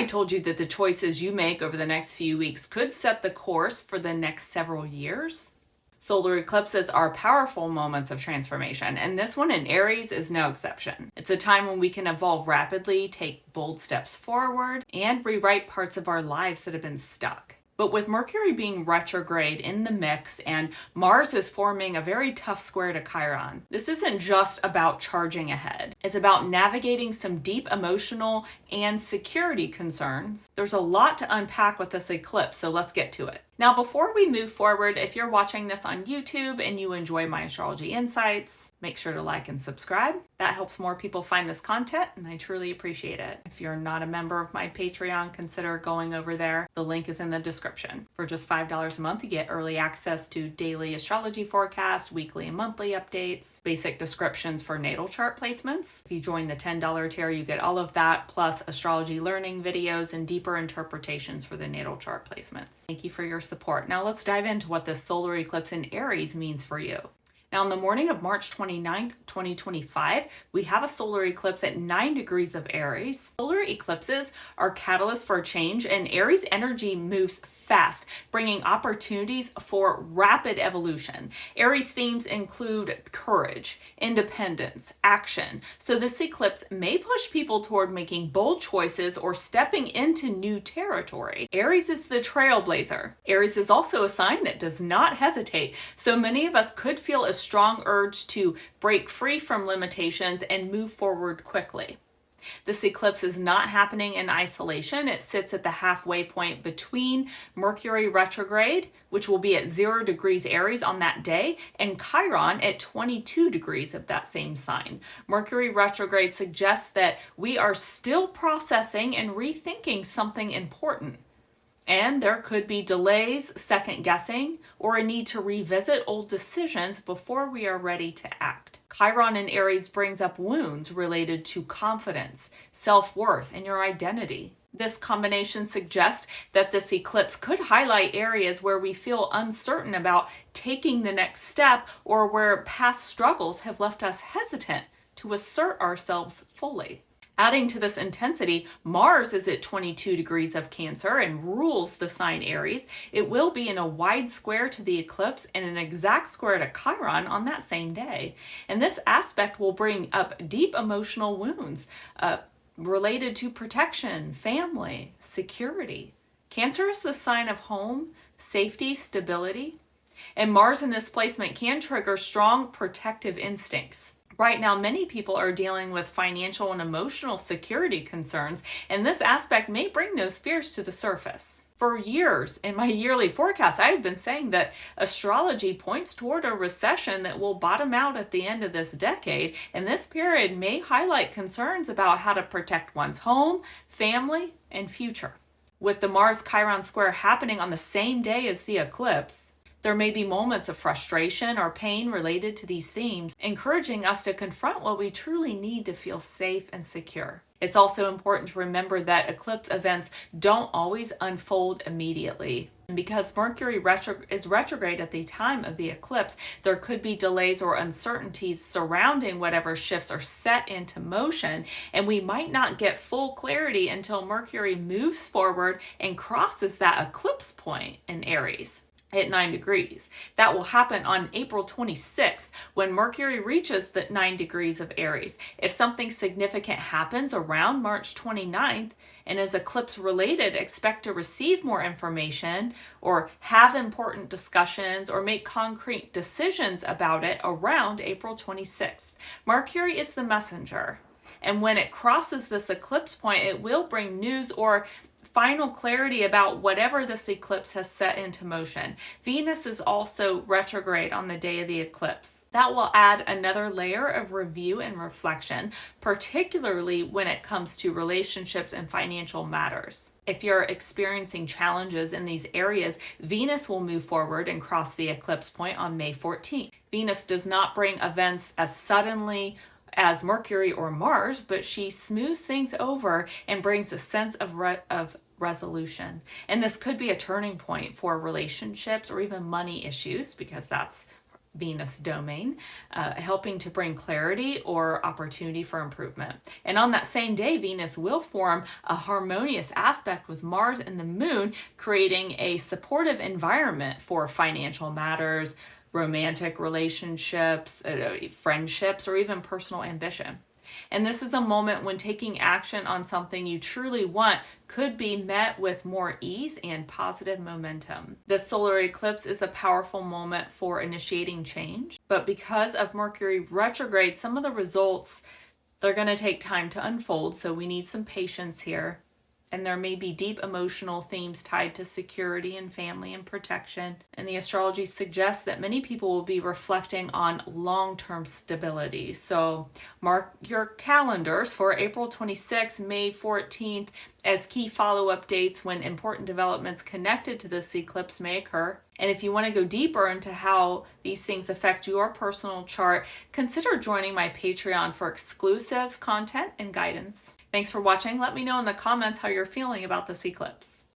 I told you that the choices you make over the next few weeks could set the course for the next several years? Solar eclipses are powerful moments of transformation, and this one in Aries is no exception. It's a time when we can evolve rapidly, take bold steps forward, and rewrite parts of our lives that have been stuck. But with Mercury being retrograde in the mix and Mars is forming a very tough square to Chiron, this isn't just about charging ahead. It's about navigating some deep emotional and security concerns. There's a lot to unpack with this eclipse, so let's get to it. Now, before we move forward, if you're watching this on YouTube and you enjoy my astrology insights, make sure to like and subscribe. That helps more people find this content, and I truly appreciate it. If you're not a member of my Patreon, consider going over there. The link is in the description. For just $5 a month, you get early access to daily astrology forecasts, weekly and monthly updates, basic descriptions for natal chart placements. If you join the $10 tier, you get all of that, plus astrology learning videos and deeper interpretations for the natal chart placements. Thank you for your support. Now let's dive into what this solar eclipse in Aries means for you. Now, on the morning of March 29th, 2025, we have a solar eclipse at 9 degrees of Aries. Solar eclipses are catalysts for change, and Aries energy moves fast, bringing opportunities for rapid evolution. Aries themes include courage, independence, action. So this eclipse may push people toward making bold choices or stepping into new territory. Aries is the trailblazer. Aries is also a sign that does not hesitate. So many of us could feel a strong urge to break free from limitations and move forward quickly. This eclipse is not happening in isolation. It sits at the halfway point between Mercury retrograde, which will be at 0 degrees Aries on that day, and Chiron at 22 degrees of that same sign. Mercury retrograde suggests that we are still processing and rethinking something important. And there could be delays, second guessing, or a need to revisit old decisions before we are ready to act. Chiron in Aries brings up wounds related to confidence, self-worth, and your identity. This combination suggests that this eclipse could highlight areas where we feel uncertain about taking the next step or where past struggles have left us hesitant to assert ourselves fully. Adding to this intensity, Mars is at 22 degrees of Cancer and rules the sign Aries. It will be in a wide square to the eclipse and an exact square to Chiron on that same day. And this aspect will bring up deep emotional wounds related to protection, family, security. Cancer is the sign of home, safety, stability. And Mars in this placement can trigger strong protective instincts. Right now, many people are dealing with financial and emotional security concerns, and this aspect may bring those fears to the surface. For years in my yearly forecast, I've been saying that astrology points toward a recession that will bottom out at the end of this decade, and this period may highlight concerns about how to protect one's home, family, and future. With the Mars-Chiron square happening on the same day as the eclipse, there may be moments of frustration or pain related to these themes, encouraging us to confront what we truly need to feel safe and secure. It's also important to remember that eclipse events don't always unfold immediately. And because Mercury is retrograde at the time of the eclipse, there could be delays or uncertainties surrounding whatever shifts are set into motion, and we might not get full clarity until Mercury moves forward and crosses that eclipse point in Aries at 9 degrees. That will happen on April 26th when Mercury reaches the 9 degrees of Aries. If something significant happens around March 29th and is eclipse related, expect to receive more information or have important discussions or make concrete decisions about it around April 26th. Mercury is the messenger, and when it crosses this eclipse point, it will bring news or final clarity about whatever this eclipse has set into motion. Venus is also retrograde on the day of the eclipse. That will add another layer of review and reflection, particularly when it comes to relationships and financial matters. If you're experiencing challenges in these areas, Venus will move forward and cross the eclipse point on May 14th. Venus does not bring events as suddenly as Mercury or Mars, but she smooths things over and brings a sense of resolution. And this could be a turning point for relationships or even money issues, because that's Venus domain, helping to bring clarity or opportunity for improvement. And on that same day, Venus will form a harmonious aspect with Mars and the Moon, creating a supportive environment for financial matters, romantic relationships, friendships, or even personal ambition. And this is a moment when taking action on something you truly want could be met with more ease and positive momentum. The solar eclipse is a powerful moment for initiating change, but because of Mercury retrograde, some of the results, they're going to take time to unfold, so we need some patience here. And there may be deep emotional themes tied to security and family and protection. And the astrology suggests that many people will be reflecting on long-term stability. So mark your calendars for April 26th, May 14th as key follow-up dates when important developments connected to this eclipse may occur. And if you want to go deeper into how these things affect your personal chart, consider joining my Patreon for exclusive content and guidance. Thanks for watching. Let me know in the comments how you're feeling about this eclipse.